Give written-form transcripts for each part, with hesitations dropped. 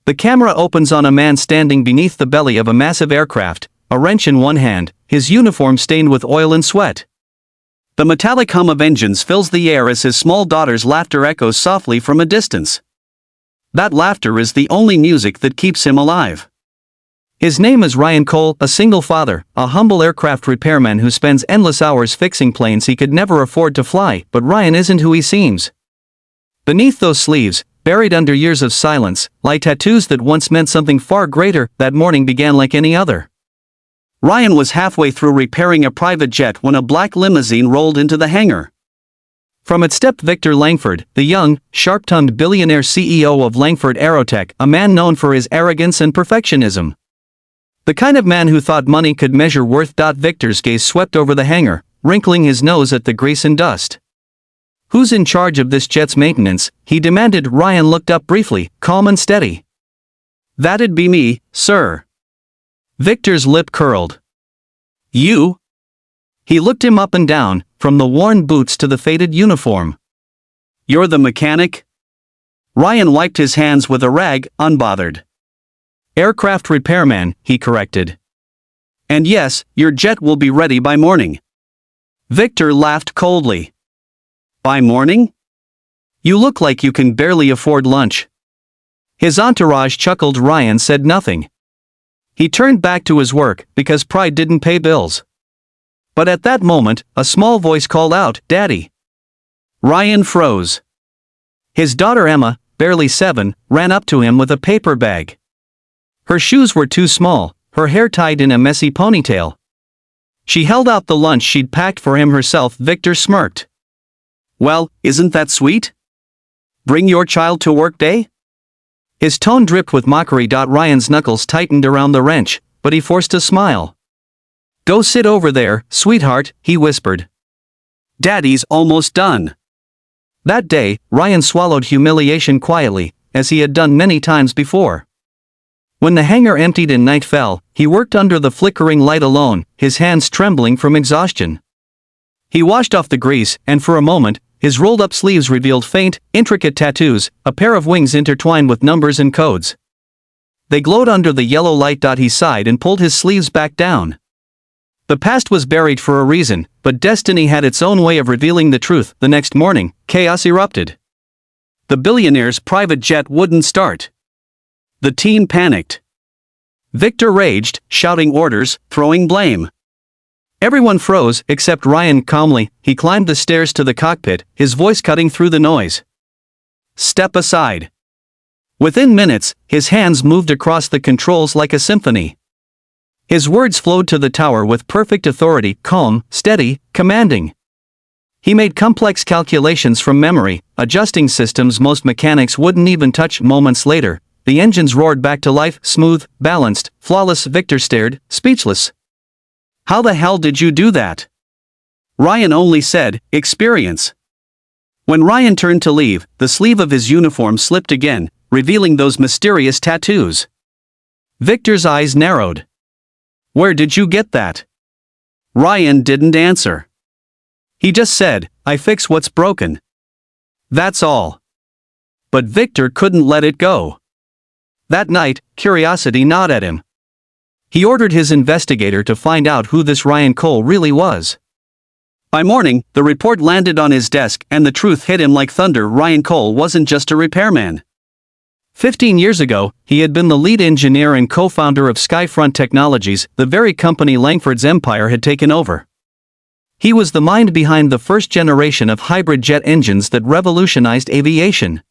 The camera opens on a man standing beneath the belly of a massive aircraft, a wrench in one hand, his uniform stained with oil and sweat. The metallic hum of engines fills the air as his small daughter's laughter echoes softly from a distance. That laughter is the only music that keeps him alive. His name is Ryan Cole, a single father, a humble aircraft repairman who spends endless hours fixing planes he could never afford to fly, but Ryan isn't who he seems. Beneath those sleeves, buried under years of silence, lie tattoos that once meant something far greater. That morning began like any other. Ryan was halfway through repairing a private jet when a black limousine rolled into the hangar. From it stepped Victor Langford, the young, sharp-tongued billionaire CEO of Langford Aerotech, a man known for his arrogance and perfectionism. The kind of man who thought money could measure worth. Victor's gaze swept over the hangar, wrinkling his nose at the grease and dust. "Who's in charge of this jet's maintenance?" he demanded. Ryan looked up briefly, calm and steady. "That'd be me, sir." Victor's lip curled. "You?" He looked him up and down, from the worn boots to the faded uniform. "You're the mechanic?" Ryan wiped his hands with a rag, unbothered. "Aircraft repairman," he corrected. "And yes, your jet will be ready by morning." Victor laughed coldly. "By morning? You look like you can barely afford lunch." His entourage chuckled. Ryan said nothing. He turned back to his work, because pride didn't pay bills. But at that moment, a small voice called out, "Daddy." Ryan froze. His daughter Emma, barely 7, ran up to him with a paper bag. Her shoes were too small, her hair tied in a messy ponytail. She held out the lunch she'd packed for him herself. Victor smirked. "Well, isn't that sweet? Bring your child to work day?" His tone dripped with mockery. Ryan's knuckles tightened around the wrench, but he forced a smile. "Go sit over there, sweetheart," he whispered. "Daddy's almost done." That day, Ryan swallowed humiliation quietly, as he had done many times before. When the hangar emptied and night fell, he worked under the flickering light alone, his hands trembling from exhaustion. He washed off the grease, and for a moment, his rolled-up sleeves revealed faint, intricate tattoos, a pair of wings intertwined with numbers and codes. They glowed under the yellow light. He sighed and pulled his sleeves back down. The past was buried for a reason, but destiny had its own way of revealing the truth. The next morning, chaos erupted. The billionaire's private jet wouldn't start. The team panicked. Victor raged, shouting orders, throwing blame. Everyone froze, except Ryan. Calmly, he climbed the stairs to the cockpit, his voice cutting through the noise. "Step aside." Within minutes, his hands moved across the controls like a symphony. His words flowed to the tower with perfect authority, calm, steady, commanding. He made complex calculations from memory, adjusting systems most mechanics wouldn't even touch. Moments later, the engines roared back to life, smooth, balanced, flawless. Victor stared, speechless. "How the hell did you do that?" Ryan only said, "Experience." When Ryan turned to leave, the sleeve of his uniform slipped again, revealing those mysterious tattoos. Victor's eyes narrowed. "Where did you get that?" Ryan didn't answer. He just said, "I fix what's broken." That's all. But Victor couldn't let it go. That night, curiosity gnawed at him. He ordered his investigator to find out who this Ryan Cole really was. By morning, the report landed on his desk and the truth hit him like thunder. Ryan Cole wasn't just a repairman. 15 years ago, he had been the lead engineer and co-founder of Skyfront Technologies, the very company Langford's empire had taken over. He was the mind behind the first generation of hybrid jet engines that revolutionized aviation.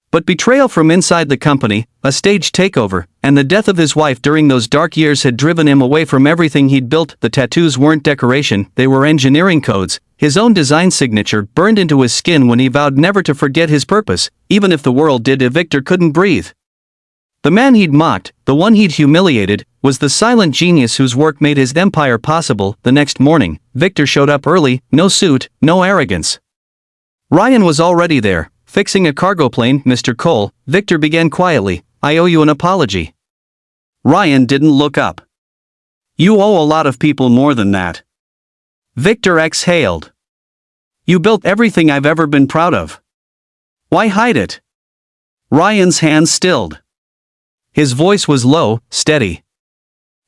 But betrayal from inside the company, a staged takeover, and the death of his wife during those dark years had driven him away from everything he'd built. The tattoos weren't decoration, they were engineering codes, his own design signature burned into his skin when he vowed never to forget his purpose, even if the world did. Victor couldn't breathe. The man he'd mocked, the one he'd humiliated, was the silent genius whose work made his empire possible. The next morning, Victor showed up early, no suit, no arrogance. Ryan was already there. "Fixing a cargo plane, Mr. Cole," Victor began quietly. "I owe you an apology." Ryan didn't look up. "You owe a lot of people more than that." Victor exhaled. "You built everything I've ever been proud of. Why hide it?" Ryan's hands stilled. His voice was low, steady.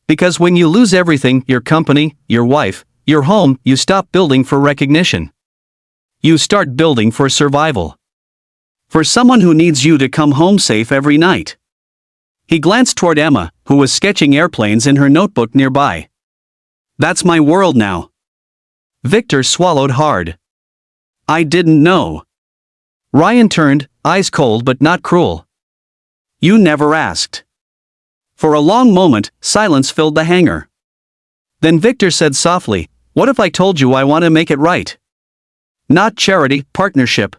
Because when you lose everything, your company, your wife, your home, you stop building for recognition. You start building for survival. For someone who needs you to come home safe every night. He glanced toward Emma, who was sketching airplanes in her notebook nearby. That's my world now. Victor swallowed hard. I didn't know. Ryan turned, eyes cold but not cruel. You never asked. For a long moment, silence filled the hangar. Then Victor said softly, what if I told you I want to make it right? Not charity, partnership.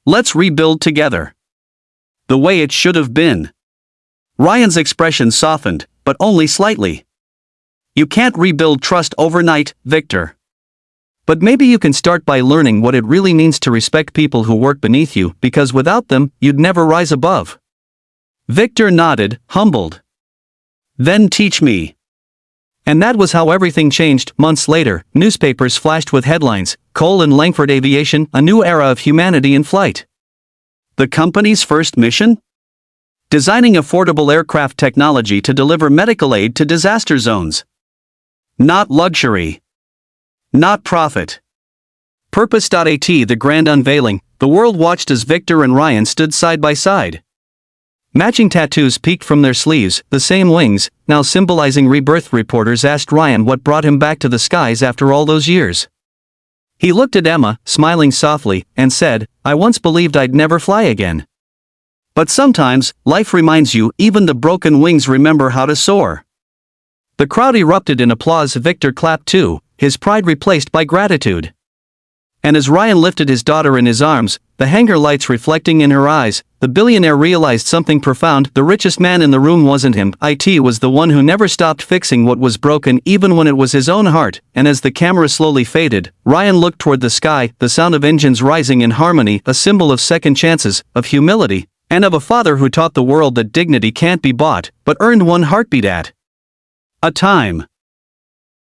Let's rebuild together. The way it should have been. Ryan's expression softened, but only slightly. You can't rebuild trust overnight, Victor. But maybe you can start by learning what it really means to respect people who work beneath you, because without them, you'd never rise above. Victor nodded, humbled. Then teach me. And that was how everything changed. Months later, newspapers flashed with headlines, Cole and Langford Aviation, a new era of humanity in flight. The company's first mission? Designing affordable aircraft technology to deliver medical aid to disaster zones. Not luxury. Not profit. Purpose.at. The grand unveiling, the world watched as Victor and Ryan stood side by side. Matching tattoos peeked from their sleeves, the same wings, now symbolizing rebirth. Reporters asked Ryan what brought him back to the skies after all those years. He looked at Emma, smiling softly, and said, I once believed I'd never fly again. But sometimes, life reminds you, even the broken wings remember how to soar. The crowd erupted in applause. Victor clapped too, his pride replaced by gratitude. And as Ryan lifted his daughter in his arms, the hangar lights reflecting in her eyes, the billionaire realized something profound. The richest man in the room wasn't him. It was the one who never stopped fixing what was broken, even when it was his own heart. And as the camera slowly faded, Ryan looked toward the sky, the sound of engines rising in harmony, a symbol of second chances, of humility, and of a father who taught the world that dignity can't be bought, but earned one heartbeat at a time.